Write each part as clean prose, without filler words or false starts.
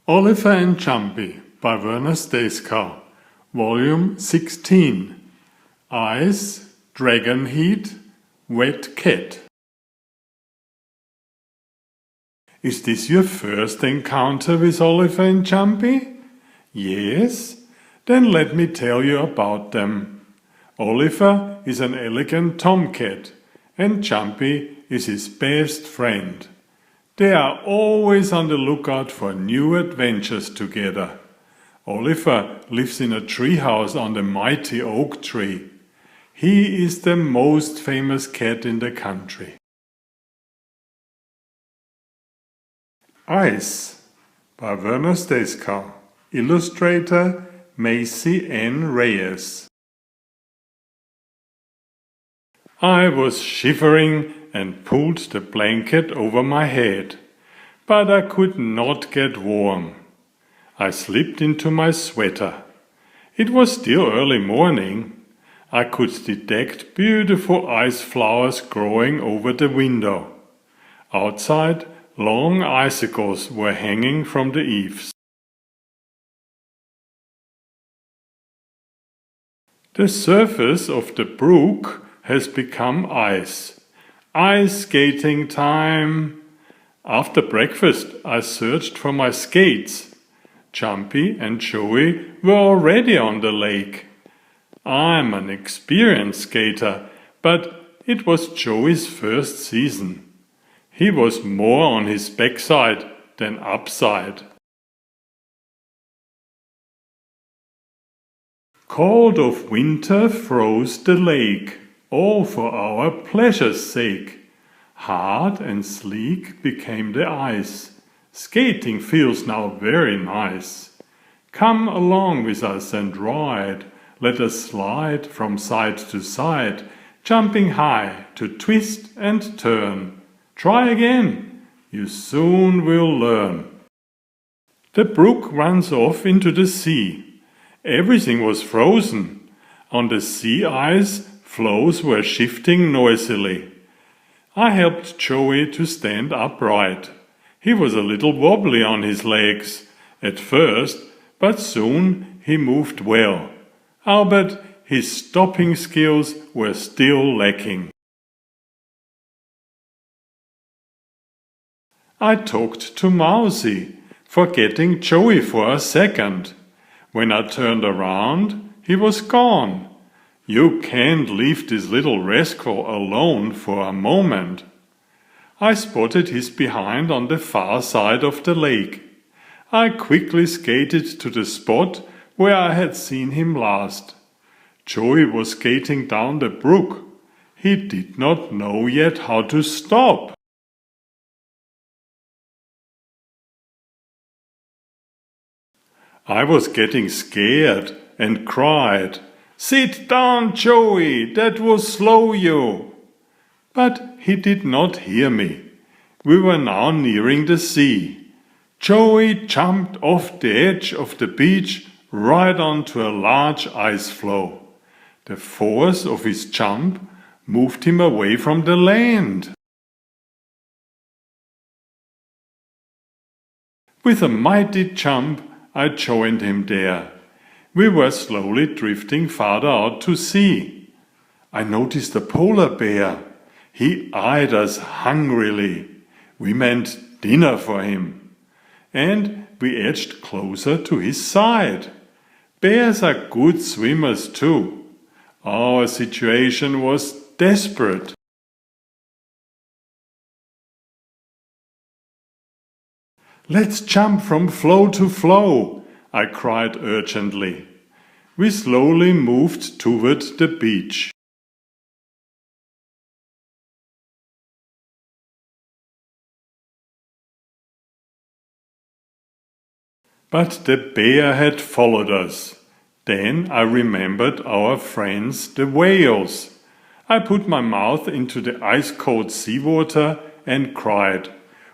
Oliver and Jumpy by Werner Stacecar, Volume 16. Ice, Dragon Heat, Wet Cat. Is this your first encounter with Oliver and Jumpy? Yes? Then let me tell you about them. Oliver is an elegant tomcat, and Jumpy is his best friend. They are always on the lookout for new adventures together. Oliver lives in a treehouse on the mighty oak tree. He is the most famous cat in the country. Ice by Werner Stacecar, illustrator Macy N. Reyes. I was shivering and pulled the blanket over my head, but I could not get warm. I slipped into my sweater. It was still early morning. I could detect beautiful ice flowers growing over the window. Outside, long icicles were hanging from the eaves. The surface of the brook has become ice. Ice skating time! After breakfast, I searched for my skates. Jumpy and Joey were already on the lake. I'm an experienced skater, but it was Joey's first season. He was more on his backside than upside. Cold of winter froze the lake, all for our pleasure's sake. Hard and sleek became the ice. Skating feels now very nice. Come along with us and ride. Let us slide from side to side, jumping high to twist and turn. Try again, you soon will learn. The brook runs off into the sea. Everything was frozen. On the sea ice, floes were shifting noisily. I helped Joey to stand upright. He was a little wobbly on his legs at first, but soon he moved well. Albert, his stopping skills were still lacking. I talked to Mousy, forgetting Joey for a second. When I turned around, he was gone. You can't leave this little rascal alone for a moment. I spotted his behind on the far side of the lake. I quickly skated to the spot where I had seen him last. Joey was skating down the brook. He did not know yet how to stop. I was getting scared and cried, "Sit down, Joey, that will slow you." But he did not hear me. We were now nearing the sea. Joey jumped off the edge of the beach right onto a large ice floe. The force of his jump moved him away from the land. With a mighty jump, I joined him there. We were slowly drifting farther out to sea. I noticed a polar bear. He eyed us hungrily. We meant dinner for him. And we edged closer to his side. Bears are good swimmers too. Our situation was desperate. "Let's jump from floe to floe," I cried urgently. We slowly moved toward the beach. But the bear had followed us. Then I remembered our friends the whales. I put my mouth into the ice-cold seawater and cried,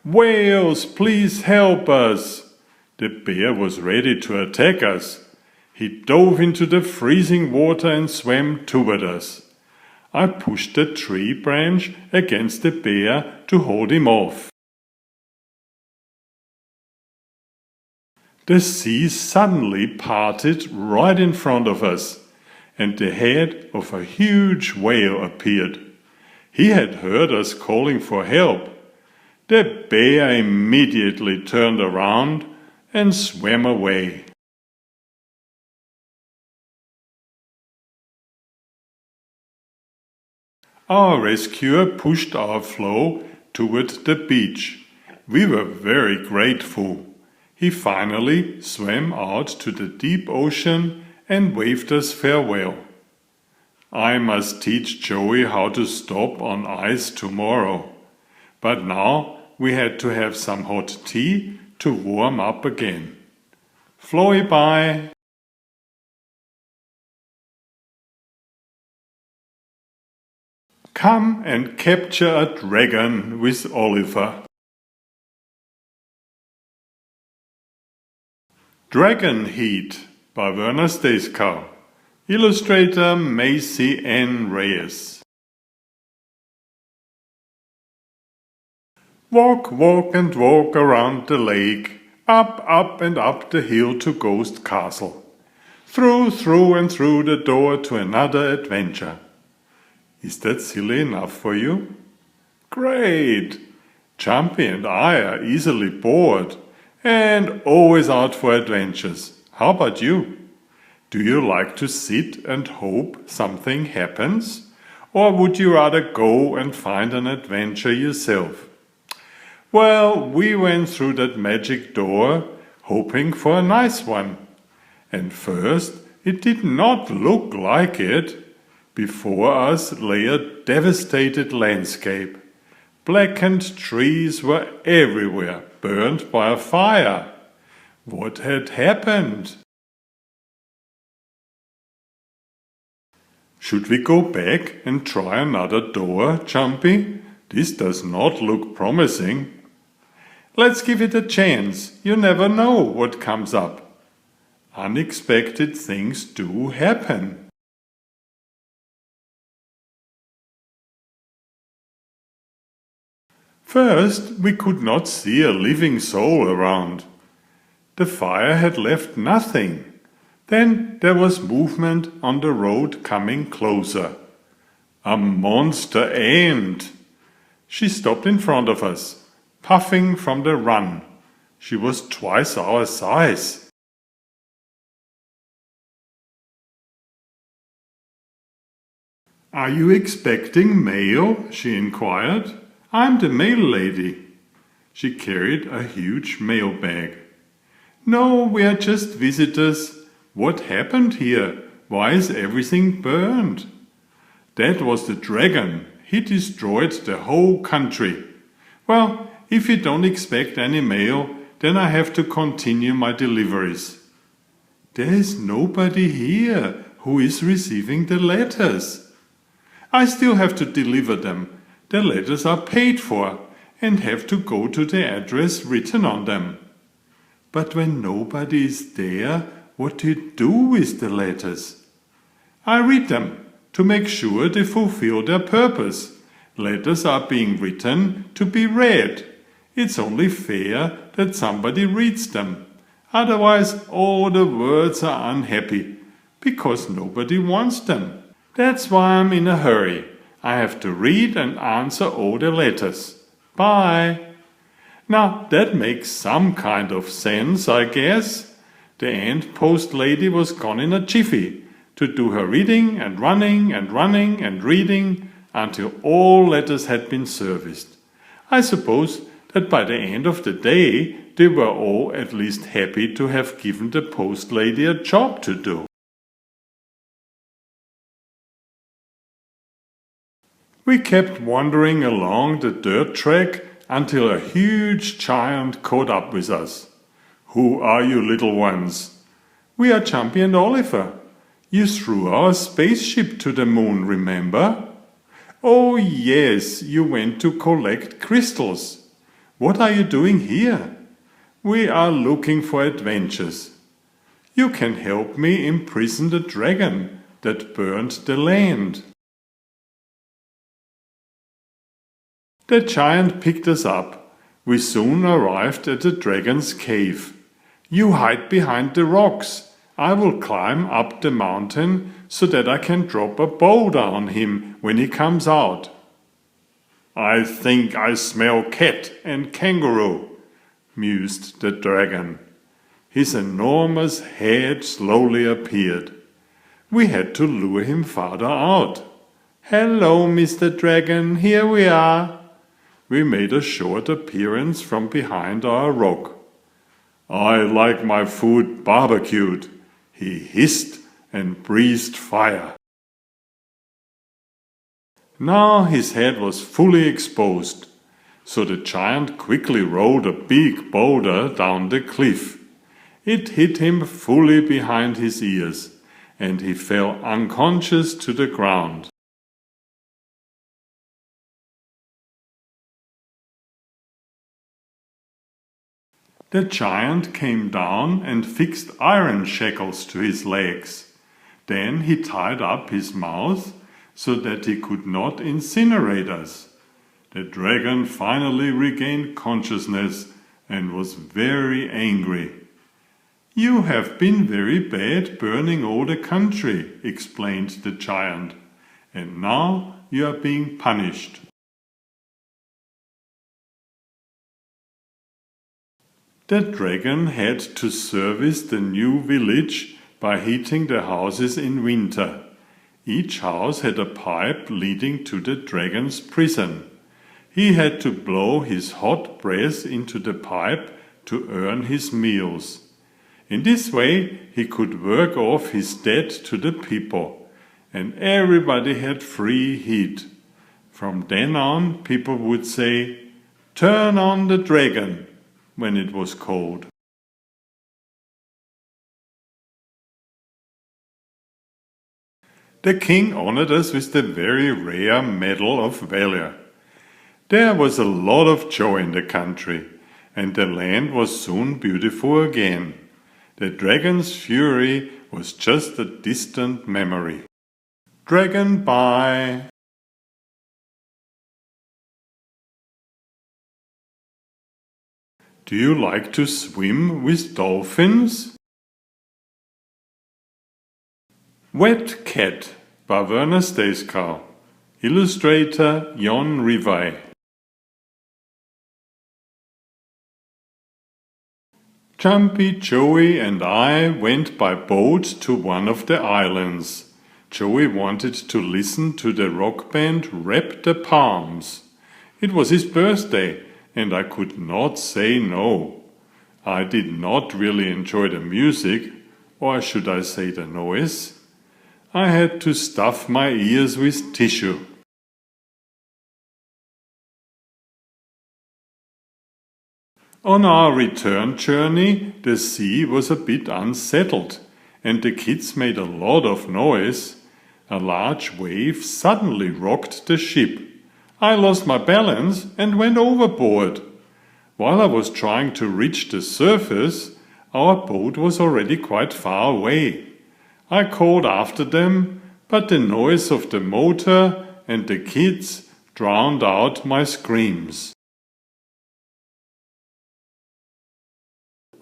"Whales, please help us!" The bear was ready to attack us. He dove into the freezing water and swam toward us. I pushed a tree branch against the bear to hold him off. The sea suddenly parted right in front of us, and the head of a huge whale appeared. He had heard us calling for help. The bear immediately turned around and swam away. Our rescuer pushed our floe toward the beach. We were very grateful. He finally swam out to the deep ocean and waved us farewell. I must teach Joey how to stop on ice tomorrow. But now we had to have some hot tea to warm up again. Floy bye! Come and capture a dragon with Oliver. Dragon Heat by Werner Stacekow. Illustrator Macy N. Reyes. Walk, walk and walk around the lake, up and up the hill to Ghost Castle. Through and through the door to another adventure. Is that silly enough for you? Great! Jumpy and I are easily bored and always out for adventures. How about you? Do you like to sit and hope something happens? Or would you rather go and find an adventure yourself? Well, we went through that magic door hoping for a nice one. And first, it did not look like it. Before us lay a devastated landscape. Blackened trees were everywhere, burned by a fire. What had happened? Should we go back and try another door, Jumpy? This does not look promising. Let's give it a chance. You never know what comes up. Unexpected things do happen. First, we could not see a living soul around. The fire had left nothing. Then there was movement on the road coming closer. A monster ant! She stopped in front of us, puffing from the run. She was twice our size. Are you expecting mail? She inquired. I'm the mail lady. She carried a huge mail bag. No, we are just visitors. What happened here? Why is everything burned? That was the dragon. He destroyed the whole country. Well, if you don't expect any mail, then I have to continue my deliveries. There is nobody here who is receiving the letters. I still have to deliver them. The letters are paid for and have to go to the address written on them. But when nobody is there, what do you do with the letters? I read them to make sure they fulfill their purpose. Letters are being written to be read. It's only fair that somebody reads them. Otherwise, all the words are unhappy because nobody wants them. That's why I'm in a hurry. I have to read and answer all the letters. Bye. Now that makes some kind of sense, I guess. The ant post lady was gone in a jiffy to do her reading and running and reading until all letters had been serviced. I suppose that by the end of the day they were all at least happy to have given the post lady a job to do. We kept wandering along the dirt track until a huge giant caught up with us. Who are you little ones? We are Jumpy and Oliver. You threw our spaceship to the moon, remember? Oh yes, you went to collect crystals. What are you doing here? We are looking for adventures. You can help me imprison the dragon that burned the land. The giant picked us up. We soon arrived at the dragon's cave. You hide behind the rocks. I will climb up the mountain so that I can drop a boulder on him when he comes out. I think I smell cat and kangaroo, mused the dragon. His enormous head slowly appeared. We had to lure him farther out. Hello, Mr. Dragon, here we are. We made a short appearance from behind our rock. I like my food barbecued, he hissed and breathed fire. Now his head was fully exposed, so the giant quickly rolled a big boulder down the cliff. It hit him fully behind his ears, and he fell unconscious to the ground. The giant came down and fixed iron shackles to his legs. Then he tied up his mouth so that he could not incinerate us. The dragon finally regained consciousness and was very angry. You have been very bad burning all the country, explained the giant, and now you are being punished. The dragon had to service the new village by heating the houses in winter. Each house had a pipe leading to the dragon's prison. He had to blow his hot breath into the pipe to earn his meals. In this way he could work off his debt to the people, and everybody had free heat. From then on people would say, "Turn on the dragon," when it was cold. The king honored us with the very rare Medal of Valor. There was a lot of joy in the country, and the land was soon beautiful again. The dragon's fury was just a distant memory. Dragon bye! Do you like to swim with dolphins? Wet Cat by Werner Stacekow. Illustrator Jon Rivai. Jumpy, Joey and I went by boat to one of the islands. Joey wanted to listen to the rock band Rap the Palms. It was his birthday, and I could not say no. I did not really enjoy the music, or should I say the noise. I had to stuff my ears with tissue. On our return journey, the sea was a bit unsettled, and the kids made a lot of noise. A large wave suddenly rocked the ship. I lost my balance and went overboard. While I was trying to reach the surface, our boat was already quite far away. I called after them, but the noise of the motor and the kids drowned out my screams.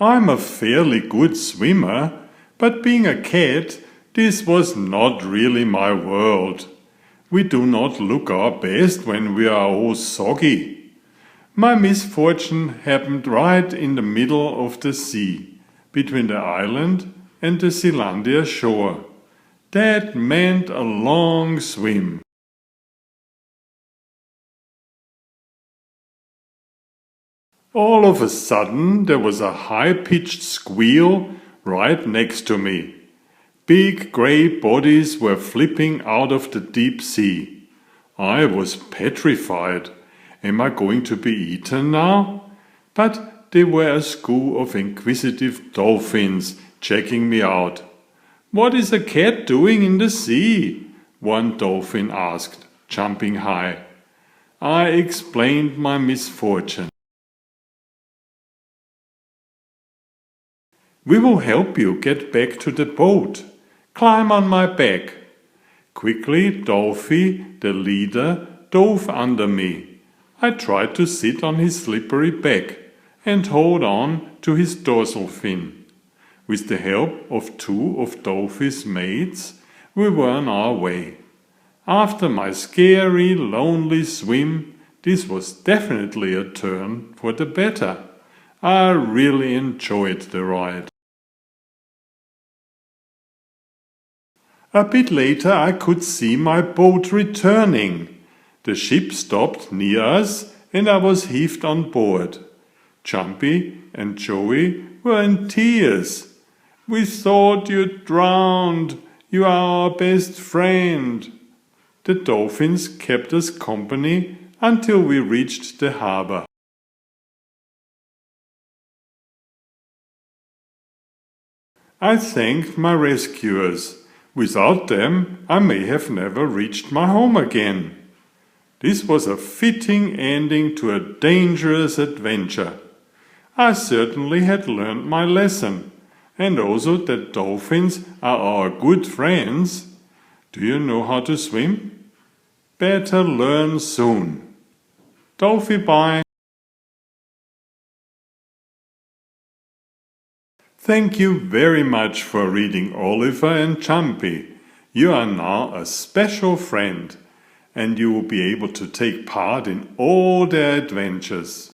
I'm a fairly good swimmer, but being a cat, this was not really my world. We do not look our best when we are all soggy. My misfortune happened right in the middle of the sea, between the island and the Zealandia shore. That meant a long swim. All of a sudden there was a high-pitched squeal right next to me. Big grey bodies were flipping out of the deep sea. I was petrified. Am I going to be eaten now? But they were a school of inquisitive dolphins checking me out. What is a cat doing in the sea? One dolphin asked, jumping high. I explained my misfortune. We will help you get back to the boat. Climb on my back. Quickly, Dolphy, the leader, dove under me. I tried to sit on his slippery back. and hold on to his dorsal fin. With the help of two of Dolphy's mates, we were on our way. After my scary, lonely swim, this was definitely a turn for the better. I really enjoyed the ride. A bit later I could see my boat returning. The ship stopped near us and I was heaved on board. Jumpy and Joey were in tears. "We thought you drowned. You are our best friend." The dolphins kept us company until we reached the harbor. I thanked my rescuers. Without them, I may have never reached my home again. This was a fitting ending to a dangerous adventure. I certainly had learned my lesson, and also that dolphins are our good friends. Do you know how to swim? Better learn soon. Dolphy, bye. Thank you very much for reading Oliver and Jumpy. You are now a special friend, and you will be able to take part in all their adventures.